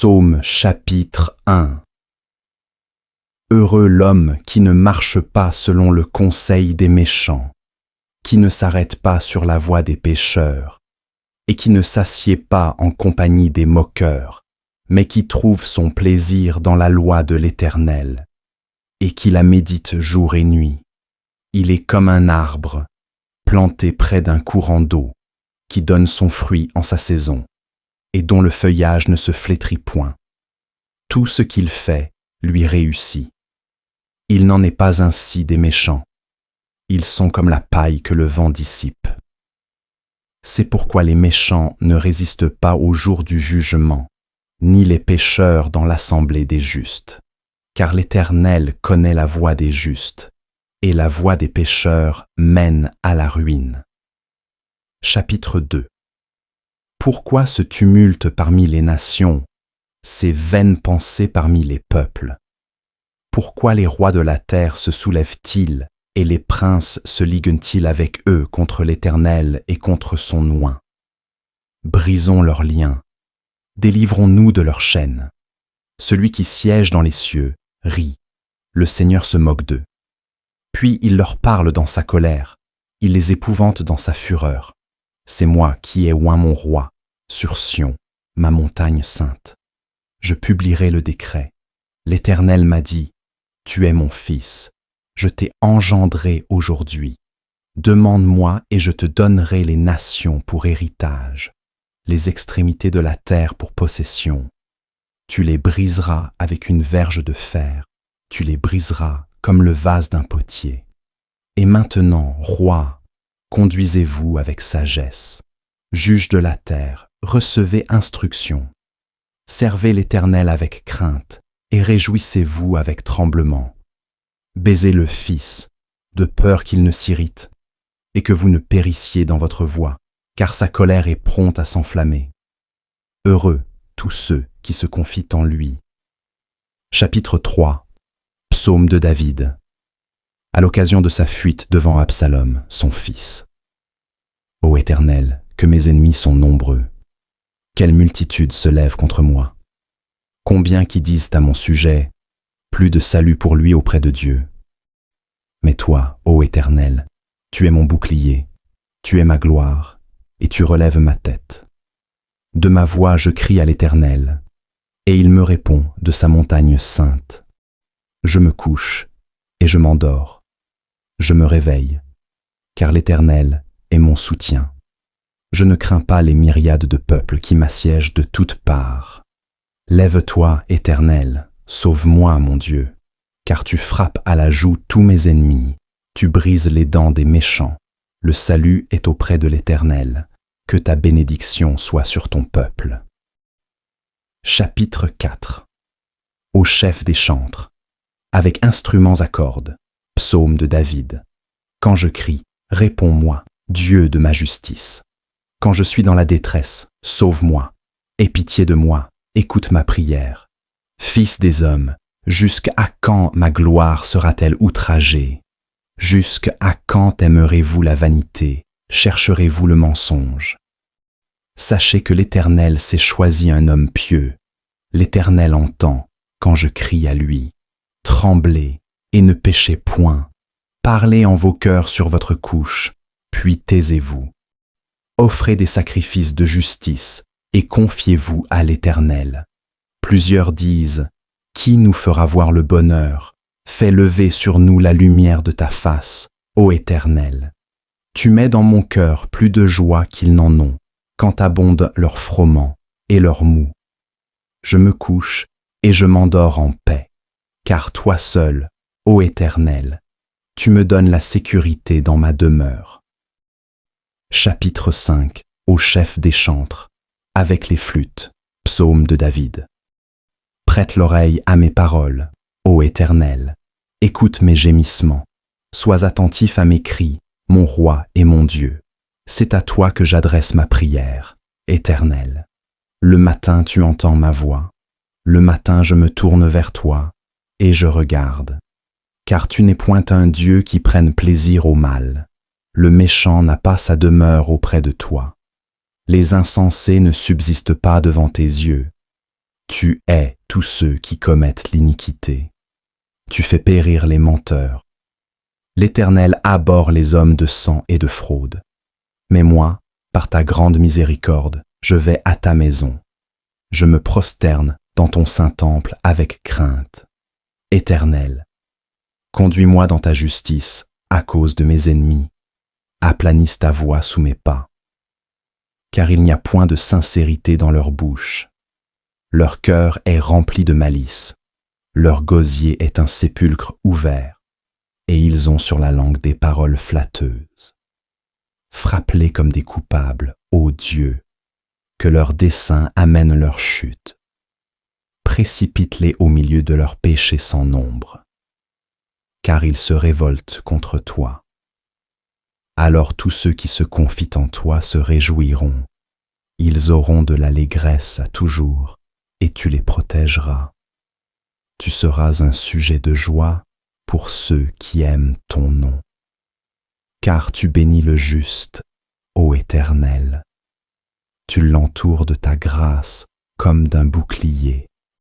Psaume chapitre 1. Heureux l'homme qui ne marche pas selon le conseil des méchants, qui ne s'arrête pas sur la voie des pécheurs, et qui ne s'assied pas en compagnie des moqueurs, mais qui trouve son plaisir dans la loi de l'Éternel, et qui la médite jour et nuit. Il est comme un arbre, planté près d'un courant d'eau, qui donne son fruit en sa saison, et dont le feuillage ne se flétrit point. Tout ce qu'il fait lui réussit. Il n'en est pas ainsi des méchants. Ils sont comme la paille que le vent dissipe. C'est pourquoi les méchants ne résistent pas au jour du jugement, ni les pécheurs dans l'assemblée des justes. Car l'Éternel connaît la voie des justes, et la voie des pécheurs mène à la ruine. Chapitre 2. Pourquoi ce tumulte parmi les nations, ces vaines pensées parmi les peuples? Pourquoi les rois de la terre se soulèvent-ils et les princes se liguent-ils avec eux contre l'Éternel et contre son oint? Brisons leurs liens, délivrons-nous de leurs chaînes. Celui qui siège dans les cieux rit, le Seigneur se moque d'eux. Puis il leur parle dans sa colère, il les épouvante dans sa fureur. C'est moi qui ai oint mon roi, sur Sion, ma montagne sainte. Je publierai le décret. L'Éternel m'a dit, « Tu es mon fils, je t'ai engendré aujourd'hui. Demande-moi et je te donnerai les nations pour héritage, les extrémités de la terre pour possession. Tu les briseras avec une verge de fer, tu les briseras comme le vase d'un potier. Et maintenant, roi, conduisez-vous avec sagesse. Juge de la terre, recevez instruction. Servez l'Éternel avec crainte et réjouissez-vous avec tremblement. Baisez le Fils, de peur qu'il ne s'irrite, et que vous ne périssiez dans votre voie, car sa colère est prompte à s'enflammer. Heureux tous ceux qui se confient en lui. Chapitre 3. Psaume de David. À l'occasion de sa fuite devant Absalom, son fils. Ô Éternel, que mes ennemis sont nombreux. Quelle multitude se lève contre moi. Combien qui disent à mon sujet, plus de salut pour lui auprès de Dieu. Mais toi, ô Éternel, tu es mon bouclier, tu es ma gloire, et tu relèves ma tête. De ma voix je crie à l'Éternel, et il me répond de sa montagne sainte. Je me couche, et je m'endors. Je me réveille, car l'Éternel est mon soutien. Je ne crains pas les myriades de peuples qui m'assiègent de toutes parts. Lève-toi, Éternel, sauve-moi, mon Dieu, car tu frappes à la joue tous mes ennemis, tu brises les dents des méchants. Le salut est auprès de l'Éternel, que ta bénédiction soit sur ton peuple. Chapitre 4. Au chef des chantres, avec instruments à cordes, psaume de David. Quand je crie, réponds-moi, Dieu de ma justice. Quand je suis dans la détresse, sauve-moi. Aie pitié de moi, écoute ma prière. Fils des hommes, jusqu'à quand ma gloire sera-t-elle outragée? Jusqu'à quand aimerez-vous la vanité, chercherez-vous le mensonge? Sachez que l'Éternel s'est choisi un homme pieux. L'Éternel entend quand je crie à lui. Tremblez et ne péchez point. Parlez en vos cœurs sur votre couche, puis taisez-vous. Offrez des sacrifices de justice et confiez-vous à l'Éternel. Plusieurs disent, « Qui nous fera voir le bonheur? Fais lever sur nous la lumière de ta face, ô Éternel. Tu mets dans mon cœur plus de joie qu'ils n'en ont, quand abondent leurs froment et leurs mou. Je me couche et je m'endors en paix, car toi seul, ô Éternel, tu me donnes la sécurité dans ma demeure. » Chapitre 5. Au chef des chantres, avec les flûtes, psaume de David. Prête l'oreille à mes paroles, ô Éternel, écoute mes gémissements, sois attentif à mes cris, mon roi et mon Dieu. C'est à toi que j'adresse ma prière, Éternel. Le matin tu entends ma voix, le matin je me tourne vers toi, et je regarde. Car tu n'es point un Dieu qui prenne plaisir au mal. Le méchant n'a pas sa demeure auprès de toi. Les insensés ne subsistent pas devant tes yeux. Tu hais tous ceux qui commettent l'iniquité. Tu fais périr les menteurs. L'Éternel abhorre les hommes de sang et de fraude. Mais moi, par ta grande miséricorde, je vais à ta maison. Je me prosterne dans ton saint temple avec crainte. Éternel, conduis-moi dans ta justice à cause de mes ennemis. Aplanisse ta voie sous mes pas. Car il n'y a point de sincérité dans leur bouche. Leur cœur est rempli de malice. Leur gosier est un sépulcre ouvert, et ils ont sur la langue des paroles flatteuses. Frappe-les comme des coupables, ô Dieu, que leurs desseins amènent leur chute. Précipite-les au milieu de leurs péchés sans nombre, car ils se révoltent contre toi. Alors tous ceux qui se confient en toi se réjouiront. Ils auront de l'allégresse à toujours, et tu les protégeras. Tu seras un sujet de joie pour ceux qui aiment ton nom. Car tu bénis le juste, ô Éternel. Tu l'entoures de ta grâce comme d'un bouclier.